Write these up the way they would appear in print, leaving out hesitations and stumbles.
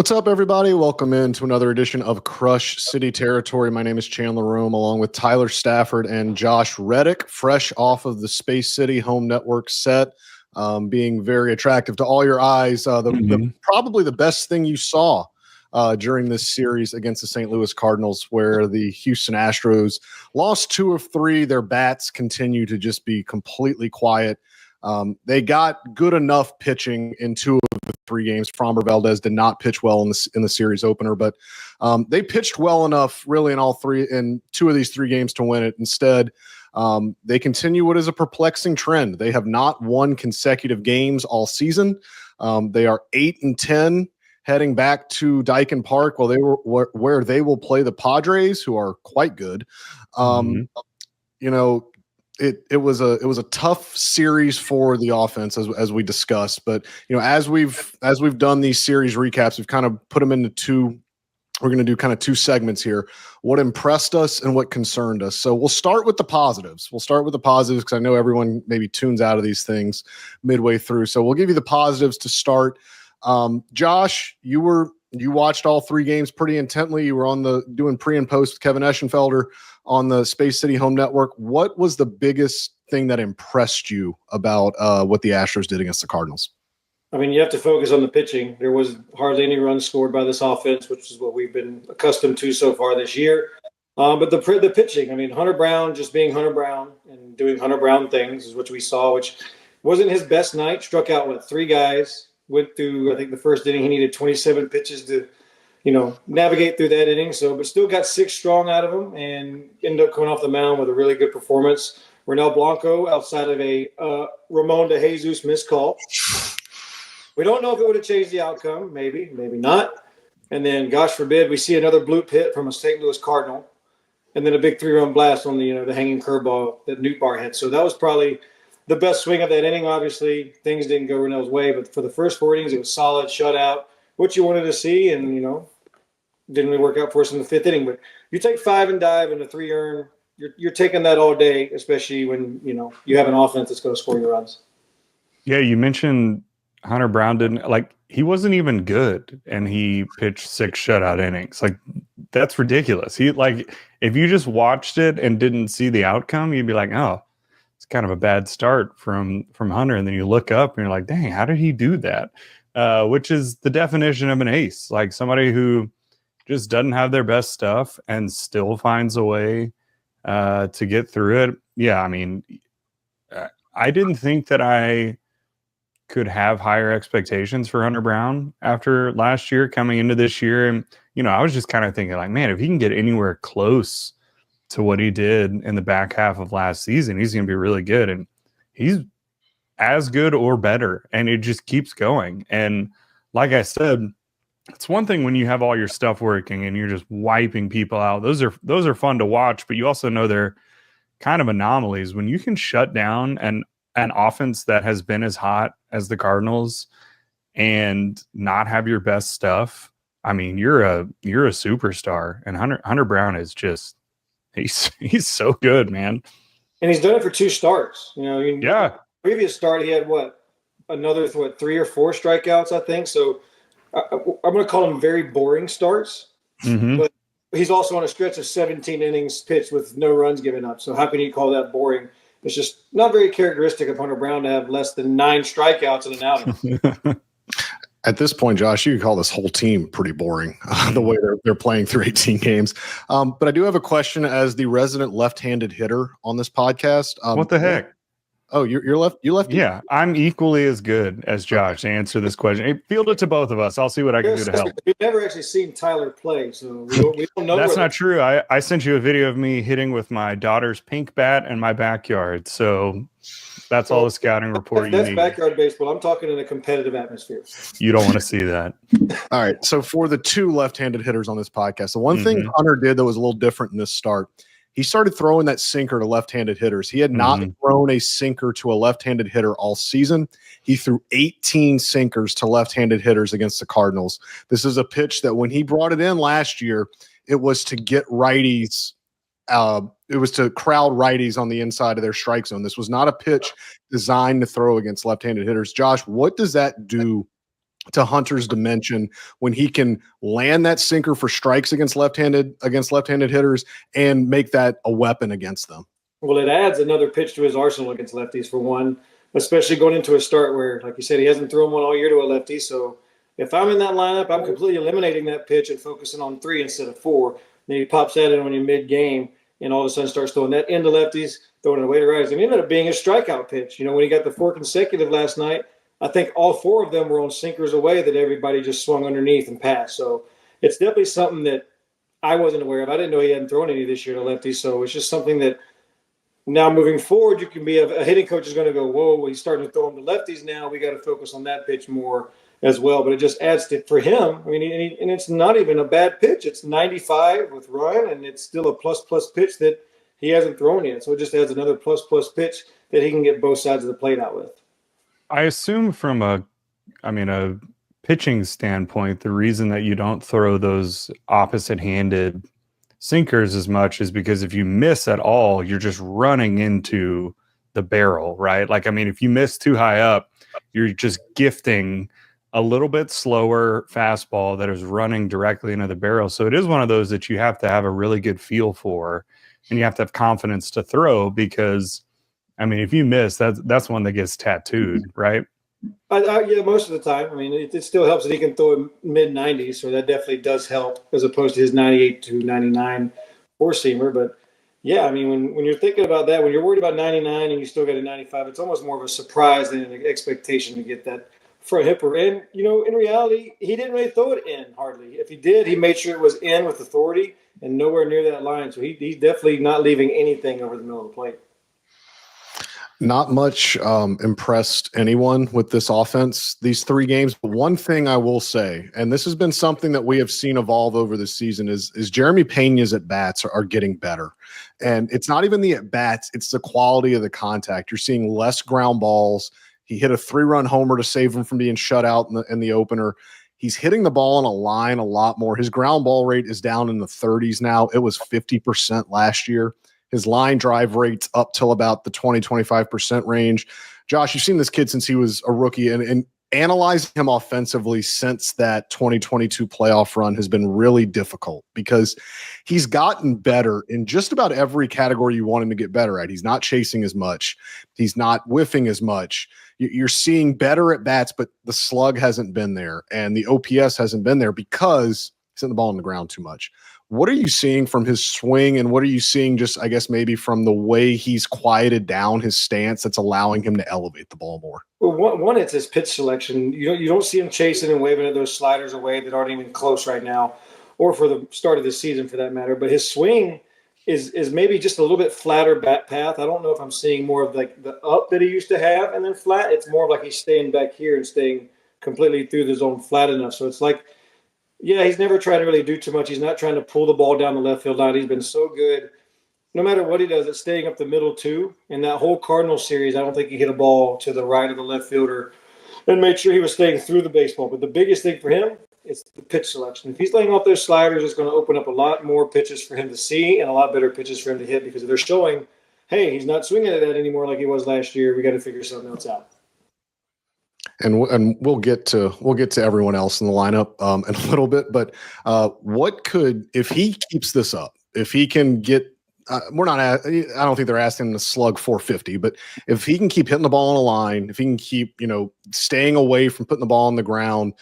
What's up, everybody? Welcome into another edition of Crush City Territory. My name is Chandler along with Tyler Stafford and Josh Reddick, fresh off of the Space City Home Network set, being very attractive to all your eyes. Probably the best thing you saw during this series against the St. Louis Cardinals, where the Houston Astros lost 2 of 3. Their bats continue to just be completely quiet. They got good enough pitching in 2 of the 3 games. Framber Valdez did not pitch well in the series opener, but they pitched well enough really in 2 of these 3 games to win it. Instead, they continue what is a perplexing trend. They have not won consecutive games all season. They are 8-10 heading back to Dyken Park where they will play the Padres, who are quite good. It was a tough series for the offense as we discussed, but as we've done these series recaps, we've kind of put them into 2. We're going to do kind of 2 segments here: what impressed us and what concerned us. So we'll start with the positives. Because I know everyone maybe tunes out of these things midway through. So we'll give you the positives to start. Josh, you watched all 3 games pretty intently. You were doing pre and post with Kevin Eschenfelder on the Space City Home Network. What was the biggest thing that impressed you about what the Astros did against the Cardinals? I mean, you have to focus on the pitching. There was hardly any runs scored by this offense, which is what we've been accustomed to so far this year. But the pitching, I mean, Hunter Brown just being Hunter Brown and doing Hunter Brown things is what we saw, which wasn't his best night. Struck out, 3 guys. Went through, I think, the first inning. He needed 27 pitches to navigate through that inning. So, but still got 6 strong out of him and ended up coming off the mound with a really good performance. Ronel Blanco, outside of a Ramon de Jesus missed call. We don't know if it would have changed the outcome. Maybe not. And then, gosh forbid, we see another bloop hit from a St. Louis Cardinal, and then a big 3-run blast on the hanging curveball that Nootbaar hit. So that was probably the best swing of that inning. Obviously, things didn't go Ronel's way, but for the first 4 innings, it was solid, shutout, what you wanted to see, and didn't really work out for us in the 5th inning. But you take 5 and dive and a 3-earn, you're taking that all day, especially when you have an offense that's going to score your runs. Yeah, you mentioned Hunter Brown he wasn't even good, and he pitched 6 shutout innings. That's ridiculous. If you just watched it and didn't see the outcome, you'd be like, oh, it's kind of a bad start from Hunter. And then you look up and you're like, dang, how did he do that? Which is the definition of an ace, like somebody who just doesn't have their best stuff and still finds a way to get through it. Yeah, I mean, I didn't think that I could have higher expectations for Hunter Brown after last year coming into this year. And, I was just kind of thinking man, if he can get anywhere close to what he did in the back half of last season, he's going to be really good. And he's as good or better. And it just keeps going. And like I said, it's one thing when you have all your stuff working and you're just wiping people out. Those are fun to watch, but you also know they're kind of anomalies when you can shut down an offense that has been as hot as the Cardinals and not have your best stuff. I mean, you're a superstar, and Hunter Brown is just he's so good, man. And he's done it for 2 starts. Yeah. Previous start he had another 3 or 4 strikeouts, I think. So I'm going to call them very boring starts. Mm-hmm. But he's also on a stretch of 17 innings pitched with no runs given up. So how can you call that boring? It's just not very characteristic of Hunter Brown to have less than 9 strikeouts in an outing. At this point, Josh, you could call this whole team pretty boring, the way they're playing through 18 games. But I do have a question as the resident left-handed hitter on this podcast. What the heck? Oh, you're left. You left. Yeah, I'm equally as good as Josh to answer this question. Hey, field it to both of us. I'll see what I can do to help. We've never actually seen Tyler play, so we don't know. That's not true. I sent you a video of me hitting with my daughter's pink bat in my backyard. So that's all the scouting report you need. That's backyard baseball. I'm talking in a competitive atmosphere. You don't want to see that. All right. So for the 2 left-handed hitters on this podcast, the one thing Hunter did that was a little different in this start, he started throwing that sinker to left-handed hitters. He had not thrown a sinker to a left-handed hitter all season. He threw 18 sinkers to left-handed hitters against the Cardinals. This is a pitch that when he brought it in last year, it was to get righties. It was to crowd righties on the inside of their strike zone. This was not a pitch designed to throw against left-handed hitters. Josh, what does that do to Hunter's dimension when he can land that sinker for strikes against left-handed hitters and make that a weapon against them. Well, it adds another pitch to his arsenal against lefties for one, especially going into a start where, like you said, he hasn't thrown one all year to a lefty. So if I'm in that lineup, I'm completely eliminating that pitch and focusing on 3 instead of 4. Then he pops that in when you're mid-game and all of a sudden starts throwing that into lefties, throwing it away to righties. And it ended up being a strikeout pitch. When he got the 4 consecutive last night, I think all 4 of them were on sinkers away that everybody just swung underneath and passed. So it's definitely something that I wasn't aware of. I didn't know he hadn't thrown any this year to lefties. So it's just something that now moving forward, you can be a hitting coach is going to go, whoa, he's starting to throw them to lefties now. We got to focus on that pitch more as well. But it just adds to, for him, I mean, and it's not even a bad pitch. It's 95 with run, and it's still a plus pitch that he hasn't thrown yet. So it just adds another plus pitch that he can get both sides of the plate out with. I assume from a pitching standpoint, the reason that you don't throw those opposite-handed sinkers as much is because if you miss at all, you're just running into the barrel, right? Like, I mean, if you miss too high up, you're just gifting a little bit slower fastball that is running directly into the barrel. So it is one of those that you have to have a really good feel for, and you have to have confidence to throw because, I mean, if you miss, that's one that gets tattooed, right? Yeah, most of the time. I mean, it still helps that he can throw mid-90s, so that definitely does help as opposed to his 98 to 99 four-seamer. But, yeah, I mean, when you're thinking about that, when you're worried about 99 and you still got a 95, it's almost more of a surprise than an expectation to get that front hipper. And, in reality, he didn't really throw it in hardly. If he did, he made sure it was in with authority and nowhere near that line. So he's definitely not leaving anything over the middle of the plate. Not much impressed anyone with this offense these 3 games. But one thing I will say, and this has been something that we have seen evolve over the season, is Jeremy Pena's at-bats are getting better. And it's not even the at-bats, it's the quality of the contact. You're seeing less ground balls. He hit a 3-run homer to save him from being shut out in the opener. He's hitting the ball on a line a lot more. His ground ball rate is down in the 30s now. It was 50% last year. His line drive rate's up till about the 20-25% range. Josh, you've seen this kid since he was a rookie, and analyzing him offensively since that 2022 playoff run has been really difficult because he's gotten better in just about every category you want him to get better at. He's not chasing as much. He's not whiffing as much. You're seeing better at bats, but the slug hasn't been there, and the OPS hasn't been there because he's hitting the ball on the ground too much. What are you seeing from his swing, and what are you seeing just, I guess, maybe from the way he's quieted down his stance that's allowing him to elevate the ball more? Well, one, it's his pitch selection. You don't see him chasing and waving at those sliders away that aren't even close right now, or for the start of the season for that matter. But his swing is maybe just a little bit flatter bat path. I don't know if I'm seeing more of like the up that he used to have and then flat. It's more of like he's staying back here and staying completely through the zone flat enough. So it's like, yeah, he's never tried to really do too much. He's not trying to pull the ball down the left field line. He's been so good, no matter what he does, at staying up the middle too. In that whole Cardinals series, I don't think he hit a ball to the right of the left fielder and made sure he was staying through the baseball. But the biggest thing for him is the pitch selection. If he's laying off those sliders, it's going to open up a lot more pitches for him to see and a lot better pitches for him to hit because they're showing, hey, he's not swinging at that anymore like he was last year. We got to figure something else out. And we'll get to everyone else in the lineup in a little bit. But what could, if he keeps this up, if he can get, I don't think they're asking him to slug 450, but if he can keep hitting the ball on a line, if he can keep, staying away from putting the ball on the ground,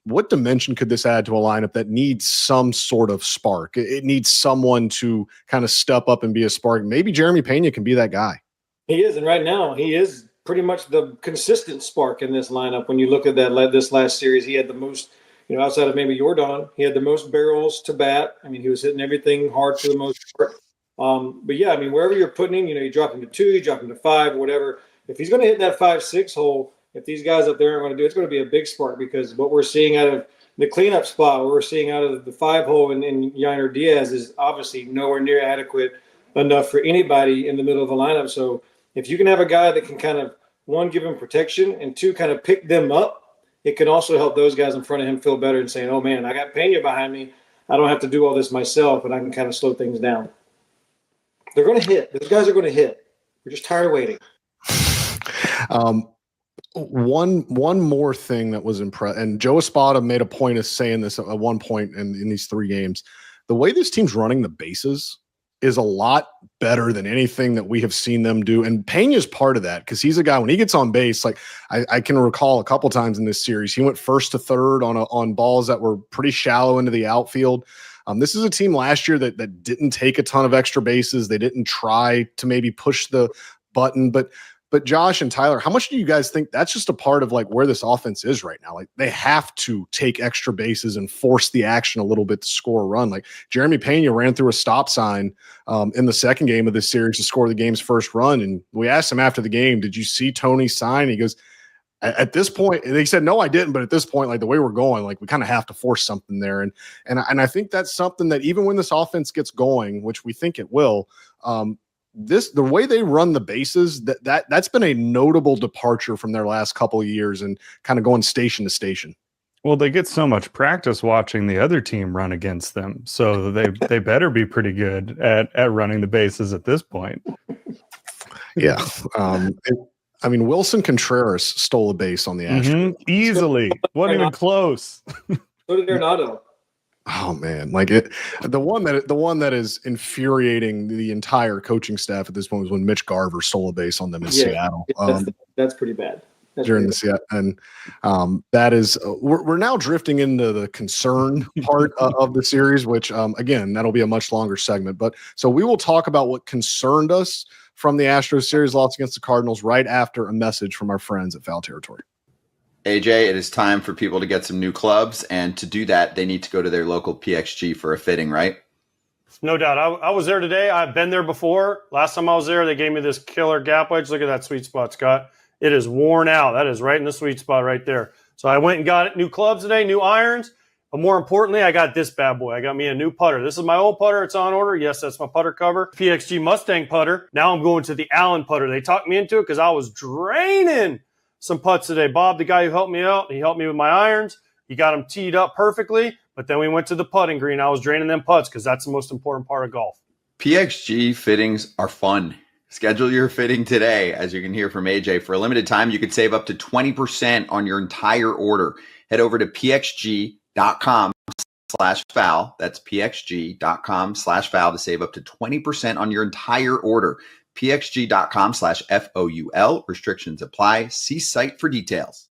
what dimension could this add to a lineup that needs some sort of spark? It needs someone to kind of step up and be a spark. Maybe Jeremy Pena can be that guy. He is, and right now he is pretty much the consistent spark in this lineup. When you look at this last series, he had the most, outside of maybe Jordan, he had the most barrels to bat. I mean, he was hitting everything hard for the most part. But yeah, I mean, wherever you're putting him, you drop him to 2, you drop him to 5, or whatever. If he's going to hit that 5-6 hole, if these guys up there are going to do, it's going to be a big spark because what we're seeing out of the cleanup spot, what we're seeing out of the 5 hole in Yainer Diaz is obviously nowhere near adequate enough for anybody in the middle of the lineup. So if you can have a guy that can kind of, 1, give him protection, and 2, kind of pick them up, it can also help those guys in front of him feel better and saying, oh, man, I got Pena behind me. I don't have to do all this myself, and I can kind of slow things down. They're going to hit. Those guys are going to hit. We're just tired of waiting. One more thing that was impressive, and Joe Espada made a point of saying this at one point in these 3 games. The way this team's running the bases is a lot better than anything that we have seen them do. And Pena's part of that because he's a guy, when he gets on base, like I can recall a couple times in this series, he went first to third on balls that were pretty shallow into the outfield. This is a team last year that didn't take a ton of extra bases. They didn't try to maybe push the button, but Josh and Tyler, how much do you guys think that's just a part of like where this offense is right now? Like they have to take extra bases and force the action a little bit to score a run. Like Jeremy Pena ran through a stop sign in the second game of this series to score the game's first run. And we asked him after the game, did you see Tony sign? He goes, at this point, and he said, no, I didn't. But at this point, like the way we're going, like we kind of have to force something there. And I think that's something that even when this offense gets going, which we think it will, the way they run the bases, that's been a notable departure from their last couple of years and kind of going station to station. Well, they get so much practice watching the other team run against them, so they better be pretty good at running the bases at this point. Yeah. Wilson Contreras stole a base on the Astros. Easily. Wasn't even close. So did Arenado. Oh man, like the one that is infuriating the entire coaching staff at this point was when Mitch Garver stole a base on them in Seattle. That's pretty bad. During the Seattle, and that is we're now drifting into the concern part of the series, which again that'll be a much longer segment. But so we will talk about what concerned us from the Astros series loss against the Cardinals right after a message from our friends at Foul Territory. AJ, it is time for people to get some new clubs, and to do that, they need to go to their local PXG for a fitting, right? No doubt. I was there today. I've been there before. Last time I was there, they gave me this killer gap wedge. Look at that sweet spot, Scott. It is worn out. That is right in the sweet spot right there. So I went and got new clubs today, new irons. But more importantly, I got this bad boy. I got me a new putter. This is my old putter. It's on order. Yes, that's my putter cover. PXG Mustang putter. Now I'm going to the Allen putter. They talked me into it because I was draining some putts today. Bob, the guy who helped me out, he helped me with my irons. He got them teed up perfectly. But then we went to the putting green. I was draining them putts because that's the most important part of golf. PXG fittings are fun. Schedule your fitting today. As you can hear from AJ, for a limited time, you could save up to 20% on your entire order. Head over to pxg.com/foul. That's pxg.com/foul to save up to 20% on your entire order. pxg.com/FOUL. Restrictions apply. See site for details.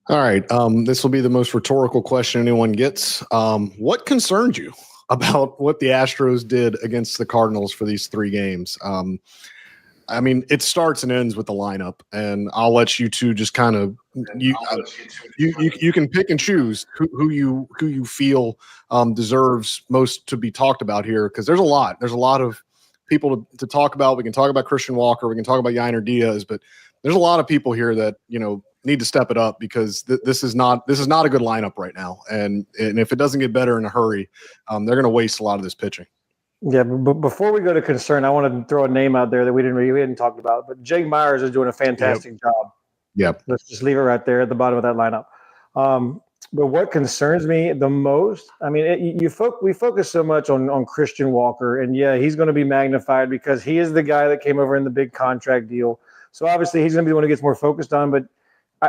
All right. This will be the most rhetorical question anyone gets. What concerned you about what the Astros did against the Cardinals for these 3 games? It starts and ends with the lineup, and I'll let you two just kind of you can pick and choose who you feel deserves most to be talked about here, because there's a lot of people to talk about. We can talk about Christian Walker, we can talk about Yainer Diaz, but there's a lot of people here that need to step it up, because this is not a good lineup right now, and if it doesn't get better in a hurry, they're going to waste a lot of this pitching. Yeah, but before we go to concern, I want to throw a name out there that we hadn't talked about. But Jake Myers is doing a fantastic job. Yep. Let's just leave it right there at the bottom of that lineup. But what concerns me the most, we focus so much on Christian Walker, and yeah, he's going to be magnified because he is the guy that came over in the big contract deal. So obviously he's going to be the one who gets more focused on. But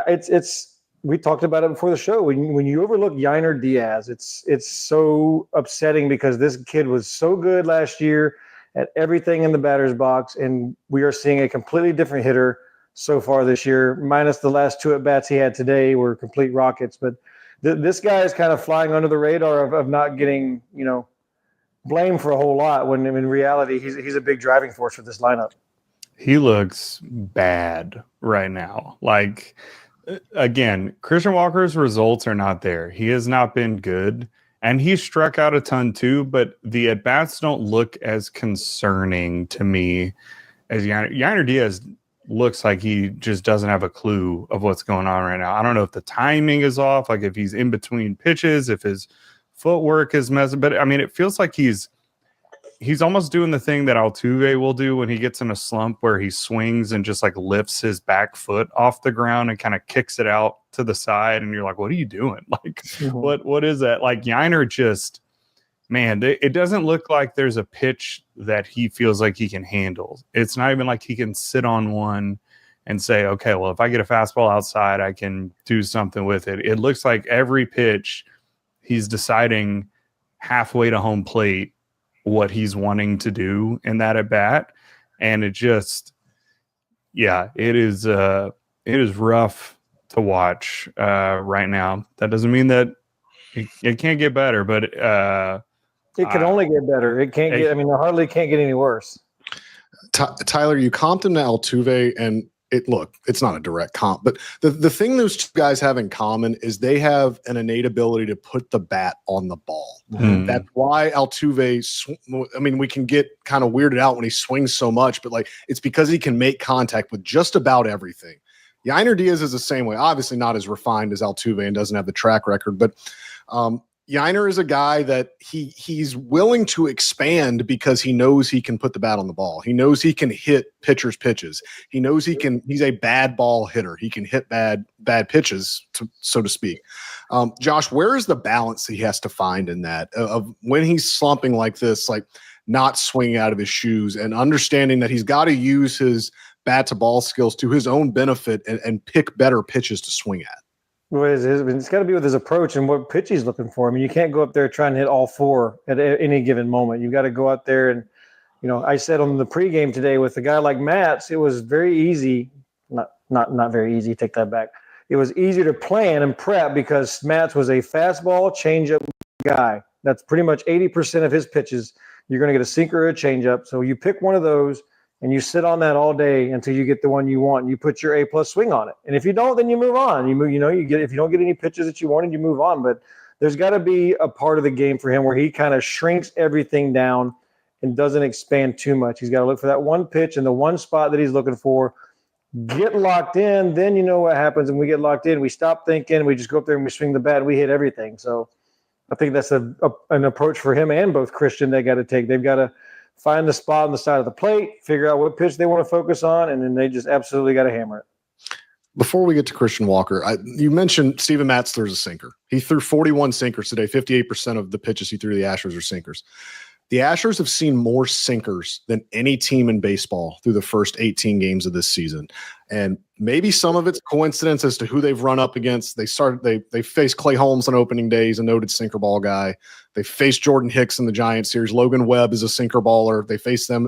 it's we talked about it before the show. When you overlook Yainer Diaz, it's so upsetting, because this kid was so good last year at everything in the batter's box, and we are seeing a completely different hitter so far this year. Minus the last 2 at-bats he had today were complete rockets. But this guy is kind of flying under the radar of not getting blamed for a whole lot, when in reality he's a big driving force for this lineup. He looks bad right now. Like, again, Christian Walker's results are not there. He has not been good, and he struck out a ton too, but the at-bats don't look as concerning to me as Yainer Diaz. Looks like he just doesn't have a clue of what's going on right now. I don't know if the timing is off, like if he's in between pitches, if his footwork is messy, but it feels like he's almost doing the thing that Altuve will do when he gets in a slump, where he swings and just like lifts his back foot off the ground and kind of kicks it out to the side. And you're like, what are you doing? Like, what is that? Like, Yainer just, man, it doesn't look like there's a pitch that he feels like he can handle. It's not even like he can sit on one and say, okay, well, if I get a fastball outside, I can do something with it. It looks like every pitch he's deciding halfway to home plate what he's wanting to do in that at bat. And it just, it is rough to watch right now. That doesn't mean that it can't get better, but it can only get better. It can't get. I mean, it hardly can't get any worse. Tyler, you comped him to Altuve, and it's not a direct comp, but the thing those two guys have in common is they have an innate ability to put the bat on the ball. Mm. That's why Altuve, we can get kind of weirded out when he swings so much, but it's because he can make contact with just about everything. Yainer Diaz is the same way, obviously not as refined as Altuve and doesn't have the track record, but Yainer is a guy that he's willing to expand because he knows he can put the bat on the ball. He knows he can hit pitchers' pitches. He knows he's a bad ball hitter. He can hit bad pitches, so to speak. Josh, where is the balance he has to find in that of when he's slumping like this, not swinging out of his shoes and understanding that he's got to use his bat to ball skills to his own benefit and pick better pitches to swing at? It's got to be with his approach and what pitch he's looking for. I mean, you can't go up there trying to hit all four at any given moment. You've got to go out there and, I said on the pregame today with a guy like Matz, it was very easy. Not very easy. Take that back. It was easier to plan and prep because Matz was a fastball changeup guy. That's pretty much 80% of his pitches. You're going to get a sinker or a changeup. So you pick one of those and you sit on that all day until you get the one you want. And you put your A+ swing on it. And if you don't, then you move on. If you don't get any pitches that you wanted, you move on. But there's got to be a part of the game for him where he kind of shrinks everything down and doesn't expand too much. He's got to look for that one pitch and the one spot that he's looking for. Get locked in, then you know what happens. When we get locked in, we stop thinking. We just go up there and we swing the bat and we hit everything. So I think that's an approach for him and both Christian they got to take. They've got to find the spot on the side of the plate, figure out what pitch they want to focus on, and then they just absolutely got to hammer it. Before we get to Christian Walker, you mentioned Steven Matz throws a sinker. He threw 41 sinkers today. 58% of the pitches he threw to the Astros are sinkers. The Astros have seen more sinkers than any team in baseball through the first 18 games of this season. And maybe some of it's coincidence as to who they've run up against. They faced Clay Holmes on opening day. He's a noted sinker ball guy. They faced Jordan Hicks in the Giants series. Logan Webb is a sinker baller. They face them.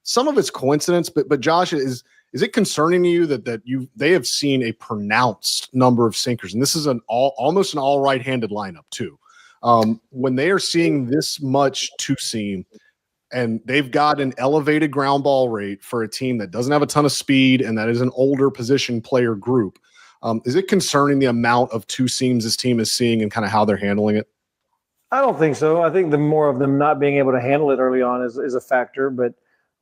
Some of it's coincidence, but Josh, is it concerning to you that they have seen a pronounced number of sinkers? And this is almost an all right-handed lineup too. When they are seeing this much two-seam and they've got an elevated ground ball rate for a team that doesn't have a ton of speed and that is an older position player group, is it concerning the amount of two-seams this team is seeing and kind of how they're handling it? I don't think so. I think the more of them not being able to handle it early on is a factor, but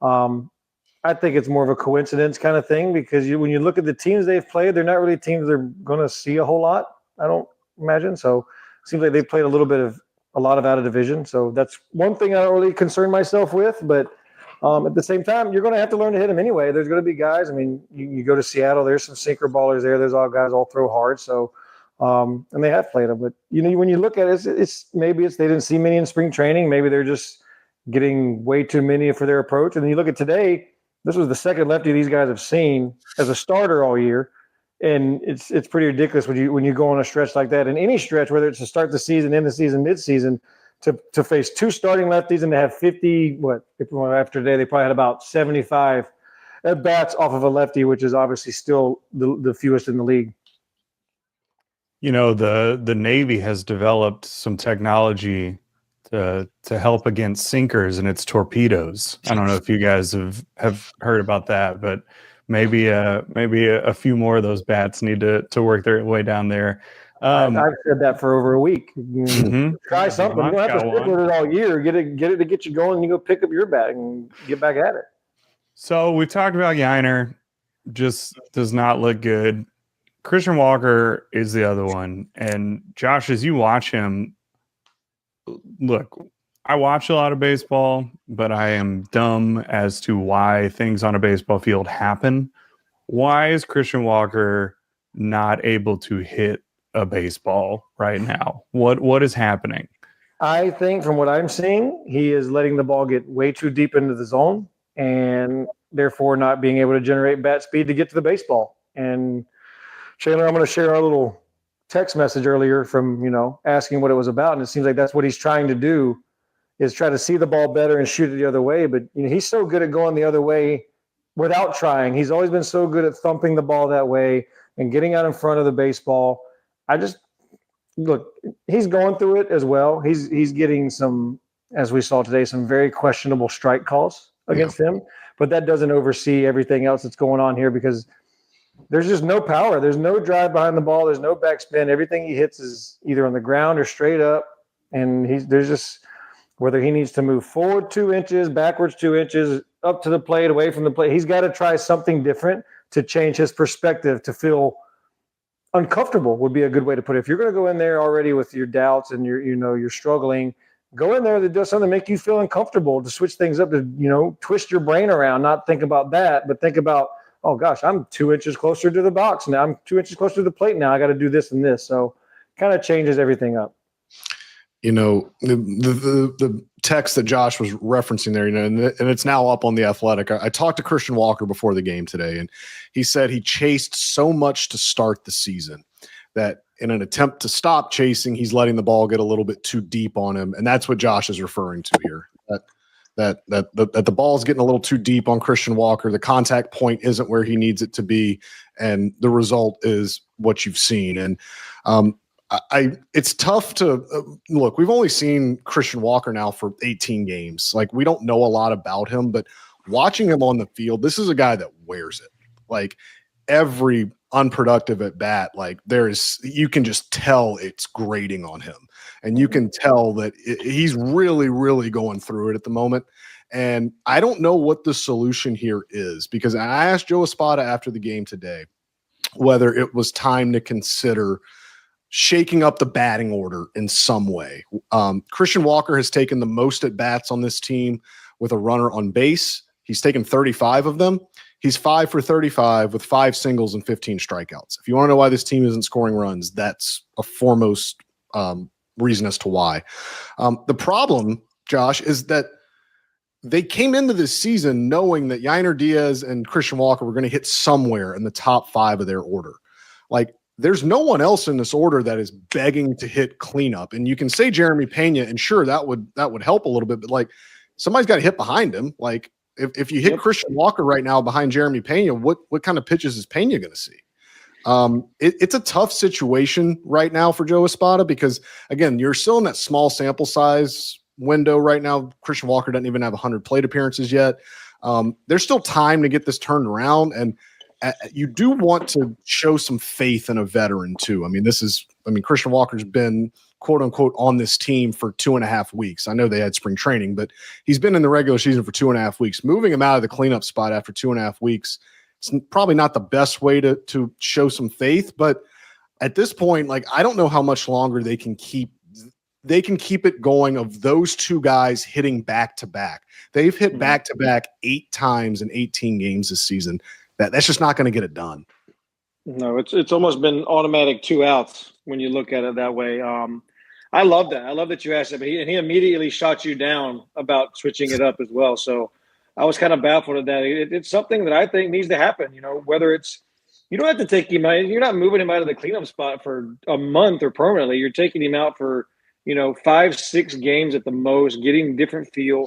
I think it's more of a coincidence kind of thing because when you look at the teams they've played, they're not really teams they're going to see a whole lot, I don't imagine. So it seems like they played a lot of out of division. So that's one thing I don't really concern myself with. But at the same time, you're going to have to learn to hit them anyway. There's going to be guys. I mean, you go to Seattle, there's some sinker ballers there. There's all guys all throw hard. So and they have played them. But when you look at it, it's they didn't see many in spring training. Maybe they're just getting way too many for their approach. And then you look at today, this was the second lefty these guys have seen as a starter all year. And it's pretty ridiculous when you go on a stretch like that. In any stretch, whether it's to start the season, end the season, mid-season, to face two starting lefties and to have 50, after today, they probably had about 75 at-bats off of a lefty, which is obviously still the fewest in the league. The Navy has developed some technology to help against sinkers, and it's torpedoes. I don't know if you guys have heard about that, but maybe a few more of those bats need to work their way down there. I've said that for over a week. Mm-hmm. Try something. You don't have to stick with it all year. Get it to get you going, and you go pick up your bat and get back at it. So we talked about Yainer, just does not look good. Christian Walker is the other one. And Josh, as you watch him, look, I watch a lot of baseball, but I am dumb as to why things on a baseball field happen. Why is Christian Walker not able to hit a baseball right now? What is happening? I think from what I'm seeing, he is letting the ball get way too deep into the zone. And therefore not being able to generate bat speed to get to the baseball. And Chandler, I'm going to share our little text message earlier from, asking what it was about. And it seems like that's what he's trying to do, is try to see the ball better and shoot it the other way. But he's so good at going the other way without trying. He's always been so good at thumping the ball that way and getting out in front of the baseball. Look, he's going through it as well. He's getting some, as we saw today, some very questionable strike calls against him. But that doesn't oversee everything else that's going on here, because there's just no power. There's no drive behind the ball. There's no backspin. Everything he hits is either on the ground or straight up. And there's just, whether he needs to move forward 2 inches, backwards 2 inches, up to the plate, away from the plate, he's got to try something different to change his perspective, to feel uncomfortable would be a good way to put it. If you're going to go in there already with your doubts and you're struggling, go in there to do something to make you feel uncomfortable, to switch things up, to, twist your brain around, not think about that, but think about, oh gosh, I'm 2 inches closer to the box now. I'm 2 inches closer to the plate now. I got to do this and this. So kind of changes everything up. The text that Josh was referencing there, and it's now up on The Athletic. I talked to Christian Walker before the game today, and he said he chased so much to start the season that in an attempt to stop chasing, he's letting the ball get a little bit too deep on him. And that's what Josh is referring to here. That the ball's getting a little too deep on Christian Walker. The contact point isn't where he needs it to be, and the result is what you've seen. And it's tough to look. We've only seen Christian Walker now for 18 games. Like, we don't know a lot about him, but watching him on the field, this is a guy that wears it. Like, every unproductive at bat, like, you can just tell it's grating on him, and you can tell that he's really, really going through it at the moment. And I don't know what the solution here is, because I asked Joe Espada after the game today whether it was time to consider shaking up the batting order in some way. Christian Walker has taken the most at bats on this team with a runner on base. He's taken 35 of them. He's 5 for 35 with 5 singles and 15 strikeouts. If you want to know why this team isn't scoring runs, that's a foremost reason as to why. The problem, Josh, is that they came into this season knowing that Yainer Diaz and Christian Walker were going to hit somewhere in the top 5 of their order. Like, there's no one else in this order that is begging to hit cleanup. And you can say Jeremy Pena, and sure, that would help a little bit, but like, somebody's got to hit behind him. Like, if you hit Christian Walker right now behind Jeremy Pena, what kind of pitches is Pena going to see? It's a tough situation right now for Joe Espada, because again, you're still in that small sample size window right now. Christian Walker doesn't even have 100 plate appearances yet. There's still time to get this turned around, and you do want to show some faith in a veteran too. Christian Walker's been quote unquote on this team for 2.5 weeks. I know they had spring training, but he's been in the regular season for 2.5 weeks. Moving him out of the cleanup spot after 2.5 weeks, it's probably not the best way to show some faith. But at this point, like, I don't know how much longer they can keep it going of those two guys hitting back to back. They've hit back to back 8 times in 18 games this season. That's just not going to get it done. No, it's almost been automatic 2 outs when you look at it that way. I love that. I love that you asked that. But he immediately shot you down about switching it up as well. So I was kind of baffled at that. It's something that I think needs to happen. Whether it's, you don't have to take him out. You're not moving him out of the cleanup spot for a month or permanently. You're taking him out for 5-6 games at the most, getting different feel.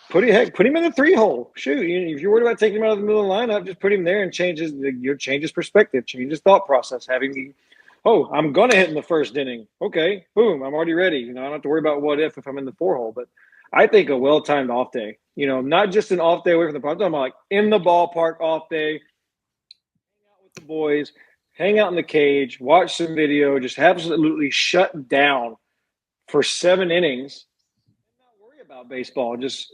Put him in the 3-hole. Shoot, if you're worried about taking him out of the middle of the lineup, just put him there and change his perspective, change his thought process. I'm going to hit in the first inning. Okay, boom, I'm already ready. I don't have to worry about what if I'm in the 4-hole. But I think a well-timed off day, not just an off day away from the ball. I'm talking about like in the ballpark off day, hang out with the boys, hang out in the cage, watch some video, just absolutely shut down for 7 innings. About baseball, just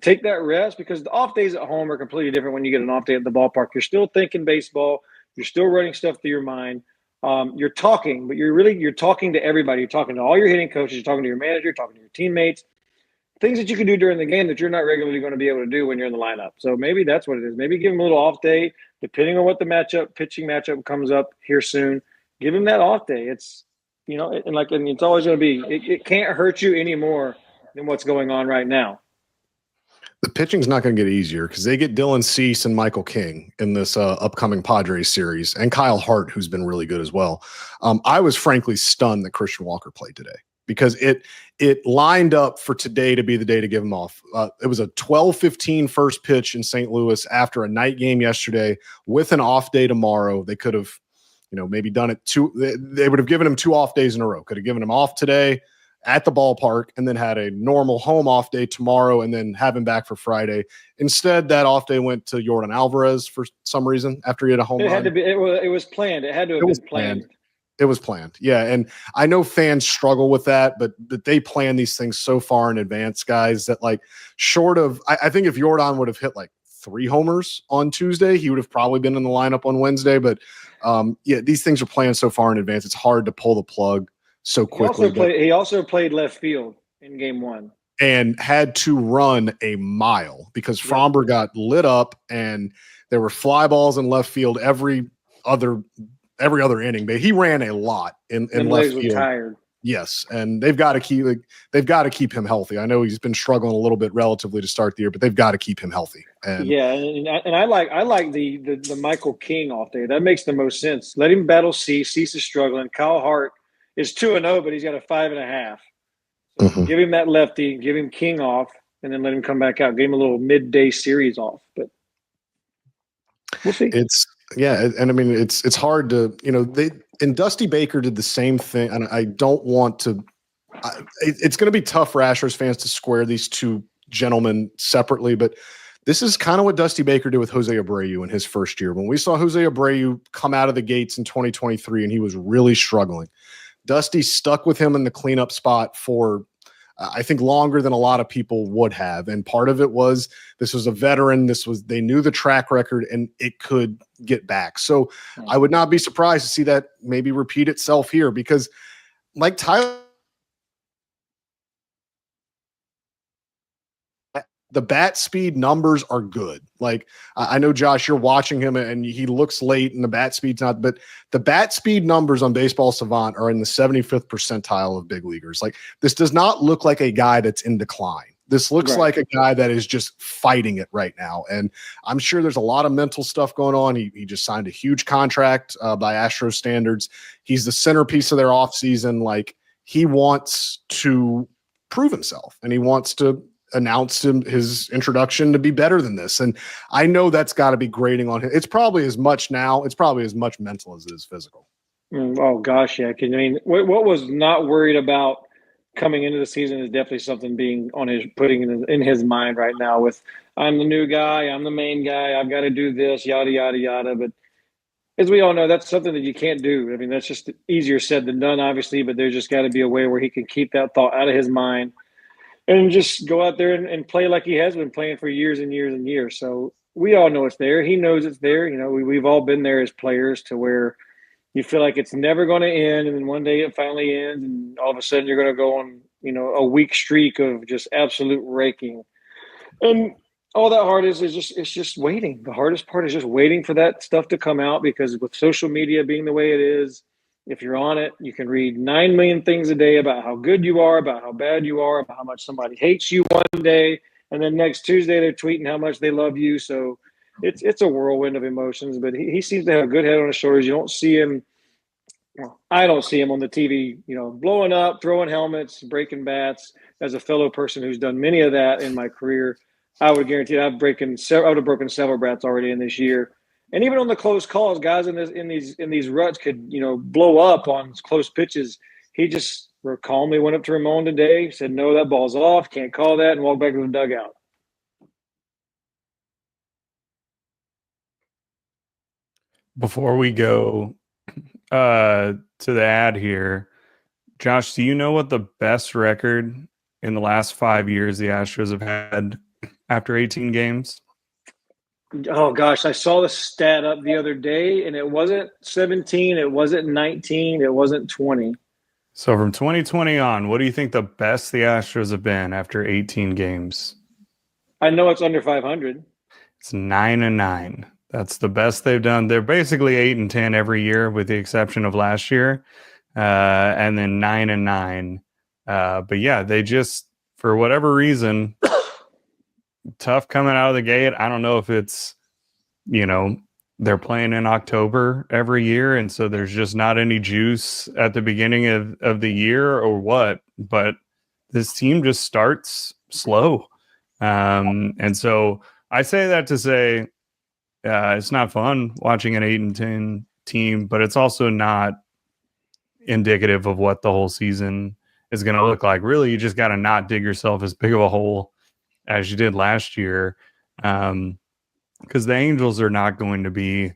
take that rest, because the off days at home are completely different when you get an off day at the ballpark. You're still thinking baseball, you're still running stuff through your mind, you're talking, but you're talking to everybody. You're talking to all your hitting coaches, you're talking to your manager, you're talking to your teammates, things that you can do during the game that you're not regularly going to be able to do when you're in the lineup. So maybe that's what it is. Maybe give him a little off day, depending on what the pitching matchup comes up here soon. Give him that off day. It's and it's always going to be, it can't hurt you anymore than what's going on right now. The pitching's not going to get easier because they get Dylan Cease and Michael King in this upcoming Padres series, and Kyle Hart, who's been really good as well. I was frankly stunned that Christian Walker played today because it lined up for today to be the day to give him off. It was a 12:15 first pitch in St. Louis after a night game yesterday with an off day tomorrow. They could have, maybe done it they would have given him 2 off days in a row. Could have given him off today at the ballpark and then had a normal home off day tomorrow and then have him back for Friday. Instead, that off day went to Yordan Alvarez for some reason after he had a home run. It was planned. It had to have been planned. It was planned. Yeah. And I know fans struggle with that, but they plan these things so far in advance, guys, that short of, I think if Yordan would have hit 3 homers on Tuesday, he would have probably been in the lineup on Wednesday. But these things are planned so far in advance. It's hard to pull the plug so quickly. He also played left field in game 1 and had to run a mile because Fromber got lit up and there were fly balls in left field every other inning. But he ran a lot in left field. Tired. Yes, and they've got to keep him healthy. I know he's been struggling a little bit relatively to start the year, but they've got to keep him healthy. And I like the Michael King off day. That makes the most sense. Let him battle Cease. Cease is struggling. Kyle Hart is 2-0, but he's got a 5.5. So give him that lefty, give him King off, and then let him come back out. Give him a little midday series off. But we'll see. And I mean it's hard to and Dusty Baker did the same thing, and I don't want to. It's going to be tough for Astros fans to square these two gentlemen separately, but this is kind of what Dusty Baker did with Jose Abreu in his first year. When we saw Jose Abreu come out of the gates in 2023, and he was really struggling. Dusty stuck with him in the cleanup spot for, I think, longer than a lot of people would have. And part of it was this was a veteran. They knew the track record and it could get back. So I would not be surprised to see that maybe repeat itself here because like Tyler, the bat speed numbers are good. I know, Josh, you're watching him and he looks late and the bat speed's not, but the bat speed numbers on Baseball Savant are in the 75th percentile of big leaguers. This does not look like a guy that's in decline. This looks like a guy that is just fighting it right now. And I'm sure there's a lot of mental stuff going on. He just signed a huge contract by Astros standards. He's the centerpiece of their offseason. He wants to prove himself and he wants to announced his introduction to be better than this. And I know that's got to be grating on him. It's probably as much mental as it is physical. Oh, gosh, yeah. I mean, what was not worried about coming into the season is definitely something putting in his mind right now with I'm the new guy, I'm the main guy, I've got to do this, yada, yada, yada. But as we all know, that's something that you can't do. I mean, that's just easier said than done, obviously, but there's just got to be a way where he can keep that thought out of his mind and just go out there and play like he has been playing for years and years and years. So we all know it's there. He knows it's there. We've all been there as players to where you feel like it's never going to end, and then one day it finally ends, and all of a sudden you're going to go on, a week streak of just absolute raking. And all that hard is just waiting. The hardest part is just waiting for that stuff to come out because with social media being the way it is, if you're on it, you can read 9 million things a day about how good you are, about how bad you are, about how much somebody hates you one day, and then next Tuesday they're tweeting how much they love you. So it's a whirlwind of emotions, but he seems to have a good head on his shoulders. You don't see him – I don't see him on the TV, blowing up, throwing helmets, breaking bats. As a fellow person who's done many of that in my career, I would guarantee I would have broken several bats already in this year. And even on the close calls, guys in these ruts could, blow up on close pitches. He just calmly went up to Ramon today, said, no, that ball's off, can't call that, and walked back to the dugout. Before we go to the ad here, Josh, do you know what the best record in the last 5 years the Astros have had after 18 games? Oh, gosh, I saw the stat up the other day, and it wasn't 17, it wasn't 19, it wasn't 20. So from 2020 on, what do you think the best the Astros have been after 18 games? I know it's under 500. It's 9-9. That's the best they've done. They're basically 8-10 every year with the exception of last year, and then 9-9. But yeah, they just, for whatever reason, tough coming out of the gate. I don't know if it's, they're playing in October every year, and so there's just not any juice at the beginning of the year or what, but this team just starts slow. And so I say that to say it's not fun watching an 8-10 team, but it's also not indicative of what the whole season is going to look like. Really, you just got to not dig yourself as big of a hole as you did last year, because the Angels are not going to be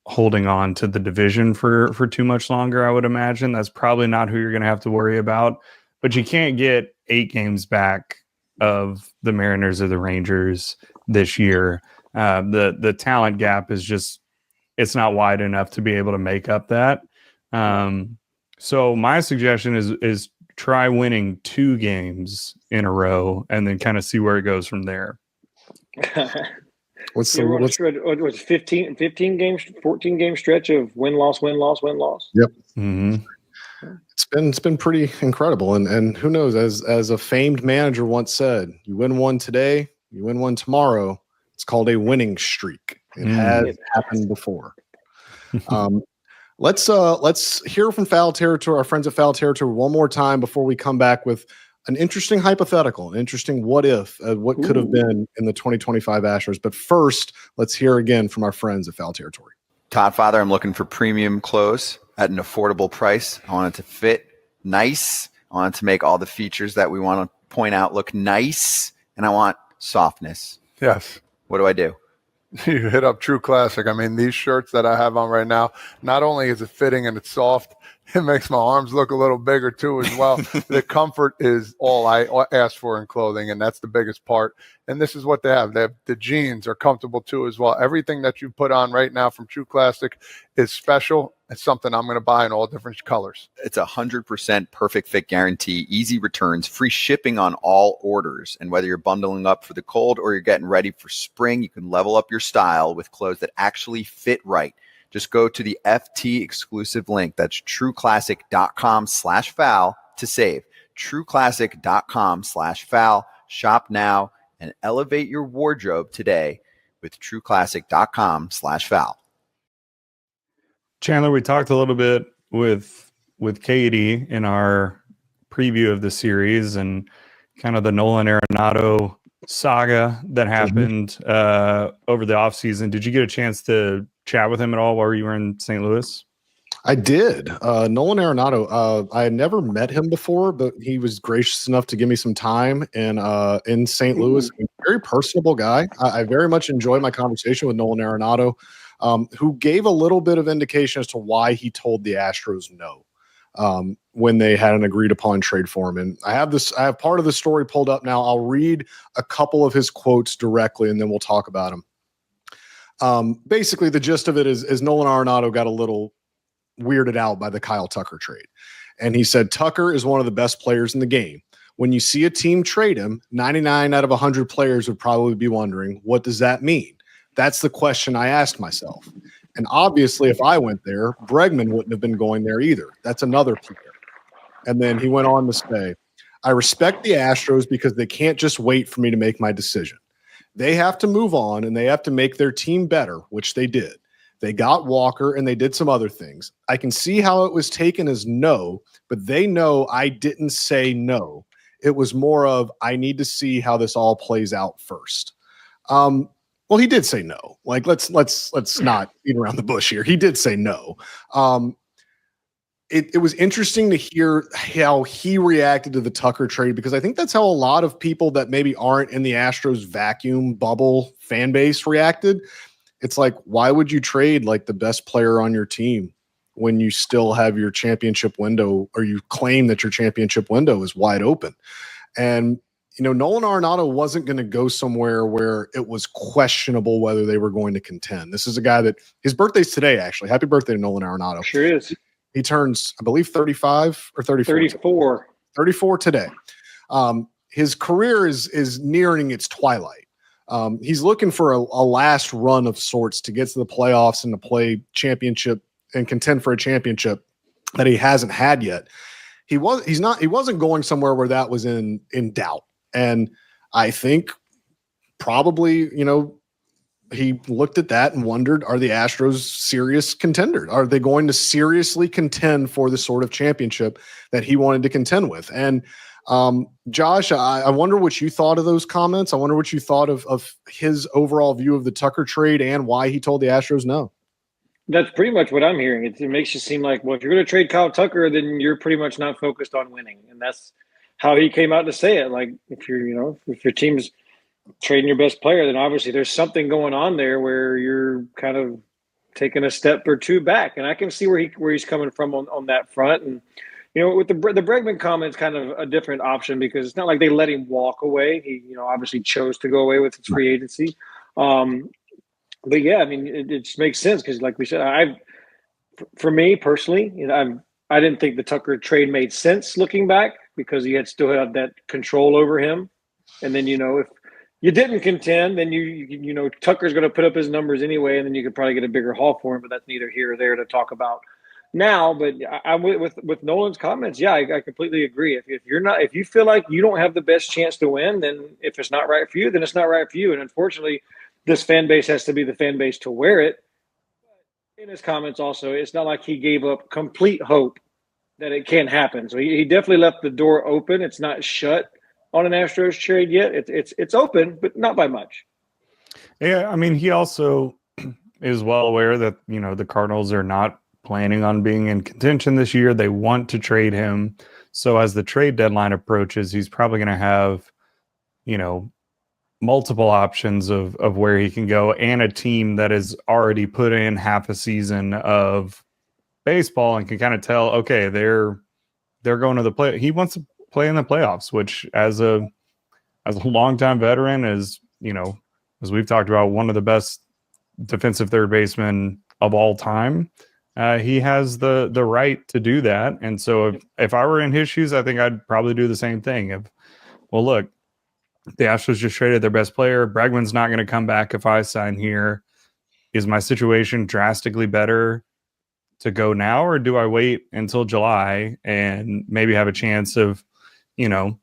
holding on to the division for too much longer, I would imagine. That's probably not who you're going to have to worry about. But you can't get 8 games back of the Mariners or the Rangers this year. The talent gap is just, it's not wide enough to be able to make up that. So my suggestion is try winning 2 games in a row and then kind of see where it goes from there. What's 15 games, 14 game stretch of win loss. Yep. Mm-hmm. It's been pretty incredible, and who knows? As a famed manager once said, you win one today, you win one tomorrow. It's called a winning streak. It has happened before. Let's hear from Foul Territory, our friends at Foul Territory, one more time before we come back with an interesting hypothetical, an interesting what if, what could have been in the 2025 Astros. But first, let's hear again from our friends at Foul Territory. Todd Father, I'm looking for premium clothes at an affordable price. I want it to fit nice. I want it to make all the features that we want to point out look nice. And I want softness. Yes. What do I do? You hit up True Classic. I mean, these shirts that I have on right now, not only is it fitting and it's soft, it makes my arms look a little bigger too as well. The comfort is all I ask for in clothing, and that's the biggest part. And this is what they have. The jeans are comfortable too as well. Everything that you put on right now from True Classic is special. It's something I'm going to buy in all different colors. It's 100% perfect fit guarantee, easy returns, free shipping on all orders. And whether you're bundling up for the cold or you're getting ready for spring, you can level up your style with clothes that actually fit right. Just go to the FT exclusive link. That's trueclassic.com/foul to save. Trueclassic.com/foul. Shop now and elevate your wardrobe today with trueclassic.com/foul. Chandler, we talked a little bit with Katie in our preview of the series and kind of the Nolan Arenado saga that happened over the offseason. Did you get a chance to chat with him at all while you were in St. Louis? I did. Nolan Arenado, I had never met him before, but he was gracious enough to give me some time in St. Louis. Very personable guy. I very much enjoyed my conversation with Nolan Arenado, who gave a little bit of indication as to why he told the Astros no when they had an agreed upon trade for him. And I have part of the story pulled up now. I'll read a couple of his quotes directly, and then we'll talk about him. Basically, the gist of it is Nolan Arenado got a little weirded out by the Kyle Tucker trade. And he said, Tucker is one of the best players in the game. When you see a team trade him, 99 out of 100 players would probably be wondering, what does that mean? That's the question I asked myself. And obviously, if I went there, Bregman wouldn't have been going there either. That's another player. And then he went on to say, I respect the Astros because they can't just wait for me to make my decision. They have to move on and they have to make their team better, which they did. They got Walker and they did some other things. I can see how it was taken as no, but they know I didn't say no. It was more of, I need to see how this all plays out first. Well, he did say no. Like, let's not beat around the bush here. He did say no. It was interesting to hear how he reacted to the Tucker trade, because I think that's how a lot of people that maybe aren't in the Astros vacuum bubble fan base reacted. It's like, why would you trade like the best player on your team when you still have your championship window, or you claim that your championship window is wide open? And, Nolan Arenado wasn't going to go somewhere where it was questionable whether they were going to contend. This is a guy that his birthday's today, actually. Happy birthday to Nolan Arenado. Sure is. He turns, I believe, 35 or 34. 34 today. His career is nearing its twilight. He's looking for a last run of sorts to get to the playoffs and to play championship and contend for a championship that he hasn't had yet. He wasn't going somewhere where that was in doubt. And I think probably, he looked at that and wondered, are the Astros serious contenders? Are they going to seriously contend for the sort of championship that he wanted to contend with? And Josh, I wonder what you thought of those comments. I wonder what you thought of his overall view of the Tucker trade and why he told the Astros no. That's pretty much what I'm hearing. It makes you seem like, well, if you're going to trade Kyle Tucker, then you're pretty much not focused on winning. And that's how he came out to say it. Like, if if your team's trading your best player, then obviously there's something going on there where you're kind of taking a step or two back. And I can see where he's coming from on that front. And, with the Bregman comments, kind of a different option because it's not like they let him walk away. He, obviously chose to go away with his free agency. But yeah, I mean, it just makes sense because, like we said, for me personally, I didn't think the Tucker trade made sense looking back because he still had that control over him. And then, if you didn't contend, then Tucker's going to put up his numbers anyway, and then you could probably get a bigger haul for him. But that's neither here or there to talk about now. But I'm with Nolan's comments. Yeah, I completely agree. If you feel like you don't have the best chance to win, then if it's not right for you, then it's not right for you. And unfortunately, this fan base has to be the fan base to wear it. But in his comments also, it's not like he gave up complete hope that it can happen. So he definitely left the door open. It's not shut on an Astros trade yet. It's open, but not by much. Yeah, I mean, he also is well aware that, the Cardinals are not planning on being in contention this year. They want to trade him. So as the trade deadline approaches, he's probably going to have, multiple options of where he can go and a team that has already put in half a season of baseball and can kind of tell, okay, they're going to the play. He wants to play in the playoffs, which as a longtime veteran is, as we've talked about, one of the best defensive third basemen of all time. He has the right to do that. And so if I were in his shoes, I think I'd probably do the same thing. Look, the Astros just traded their best player. Bregman's not going to come back if I sign here. Is my situation drastically better to go now, or do I wait until July and maybe have a chance of, you're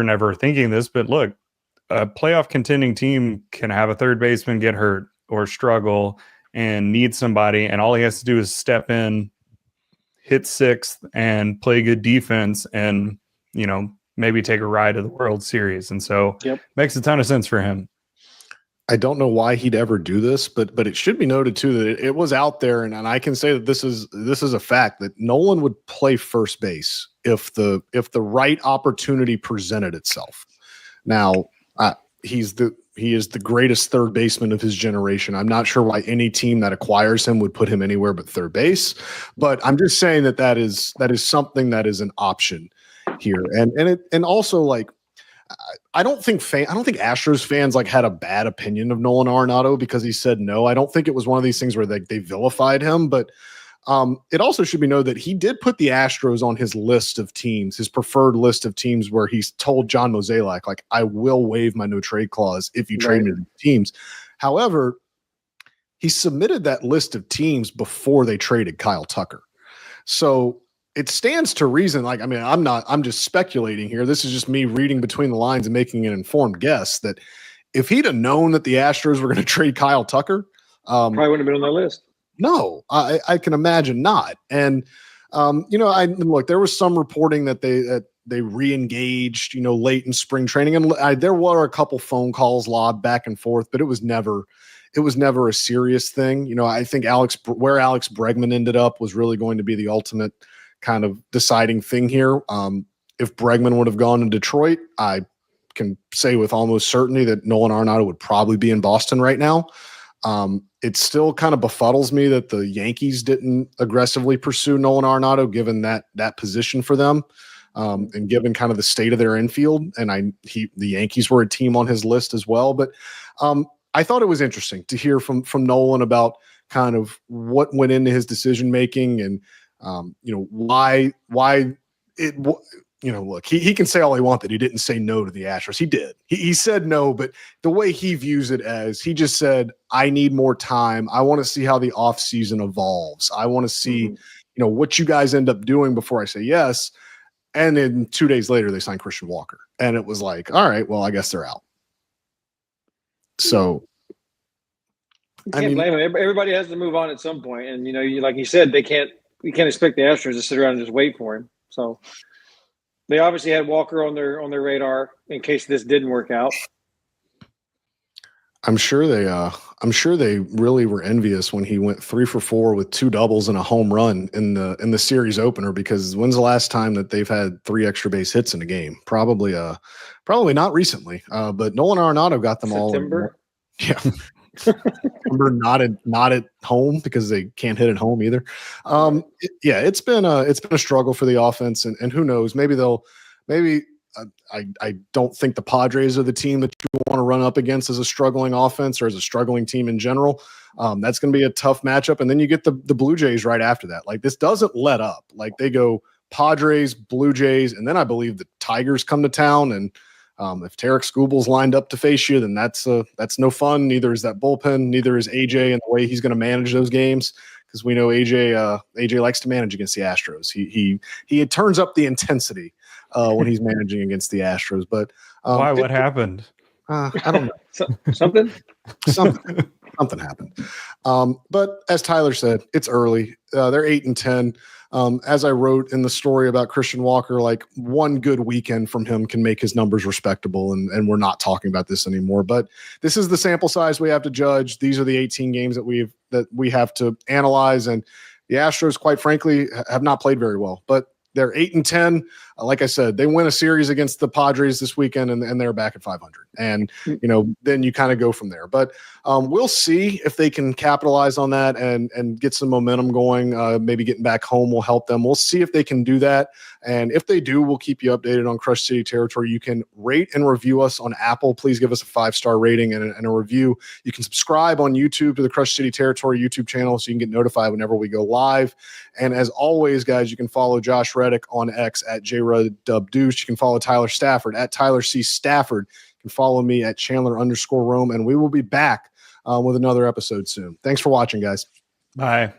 never thinking this, but look, a playoff contending team can have a third baseman get hurt or struggle and need somebody, and all he has to do is step in, hit sixth, and play good defense, and maybe take a ride to the World Series. And so makes a ton of sense for him. I don't know why he'd ever do this, but it should be noted too that it was out there, and I can say that this is a fact that Nolan would play first base if the right opportunity presented itself. Now, he is the greatest third baseman of his generation. I'm not sure why any team that acquires him would put him anywhere but third base, but I'm just saying that is something that is an option here. And also, like, I don't think Astros fans had a bad opinion of Nolan Arenado because he said no. I don't think it was one of these things where they vilified him, but it also should be known that he did put the Astros on his list of teams, his preferred list of teams, where he's told John Mozeliak, like, I will waive my no trade clause if you trade me to teams. However, he submitted that list of teams before they traded Kyle Tucker. So it stands to reason. Like, I mean, I'm just speculating here. This is just me reading between the lines and making an informed guess that if he'd have known that the Astros were going to trade Kyle Tucker, probably wouldn't have been on that list. No, I can imagine not. And, look, there was some reporting that they re-engaged, late in spring training. And there were a couple phone calls lobbed back and forth, but it was never a serious thing. I think where Alex Bregman ended up was really going to be the ultimate kind of deciding thing here. If Bregman would have gone to Detroit, I can say with almost certainty that Nolan Arenado would probably be in Boston right now. It still kind of befuddles me that the Yankees didn't aggressively pursue Nolan Arenado, given that position for them, and given kind of the state of their infield. And the Yankees were a team on his list as well. But I thought it was interesting to hear from Nolan about kind of what went into his decision making and why it. Look, he can say all he wants that he didn't say no to the Astros. He did. He said no, but the way he views it as, he just said, I need more time. I want to see how the offseason evolves. I want to see, what you guys end up doing before I say yes. And then 2 days later, they signed Christian Walker. and it was like, all right, well, I guess they're out. So you can't blame them. Everybody has to move on at some point, and like you said, you can't expect the Astros to sit around and just wait for him. So they obviously had Walker on their radar in case this didn't work out. I'm sure they really were envious when he went 3 for 4 with 2 doubles and a home run in the series opener, because when's the last time that they've had 3 extra base hits in a game? Probably not recently. But Nolan Arenado got them September. All. Yeah. September, not at home because they can't hit at home either. It's been a struggle for the offense, and who knows, I don't think the Padres are the team that you want to run up against as a struggling offense or as a struggling team in general. That's going to be a tough matchup. And then you get the Blue Jays right after that. Like, this doesn't let up. Like, they go Padres, Blue Jays, and then I believe the Tigers come to town. And if Tarek Skubal's lined up to face you, then that's no fun. Neither is that bullpen. Neither is AJ and the way he's going to manage those games, because we know AJ likes to manage against the Astros. He turns up the intensity when he's managing against the Astros. But why? What happened? I don't know. Something happened. But as Tyler said, it's early. They're 8-10. As I wrote in the story about Christian Walker, like, one good weekend from him can make his numbers respectable, and we're not talking about this anymore. But this is the sample size we have to judge. These are the 18 games that we have to analyze, and the Astros, quite frankly, have not played very well. But they're 8-10. Like I said, they win a series against the Padres this weekend, and they're back at 500. And then you kind of go from there. But we'll see if they can capitalize on that and get some momentum going. Maybe getting back home will help them. We'll see if they can do that. And if they do, we'll keep you updated on Crush City Territory. You can rate and review us on Apple. Please give us a 5-star rating and a review. You can subscribe on YouTube to the Crush City Territory YouTube channel so you can get notified whenever we go live. And as always, guys, you can follow Josh Reddick on X at JRudDubDeuce. You can follow Tyler Stafford at Tyler C. Stafford. You can follow me at Chandler_Rome, and we will be back with another episode soon. Thanks for watching, guys. Bye.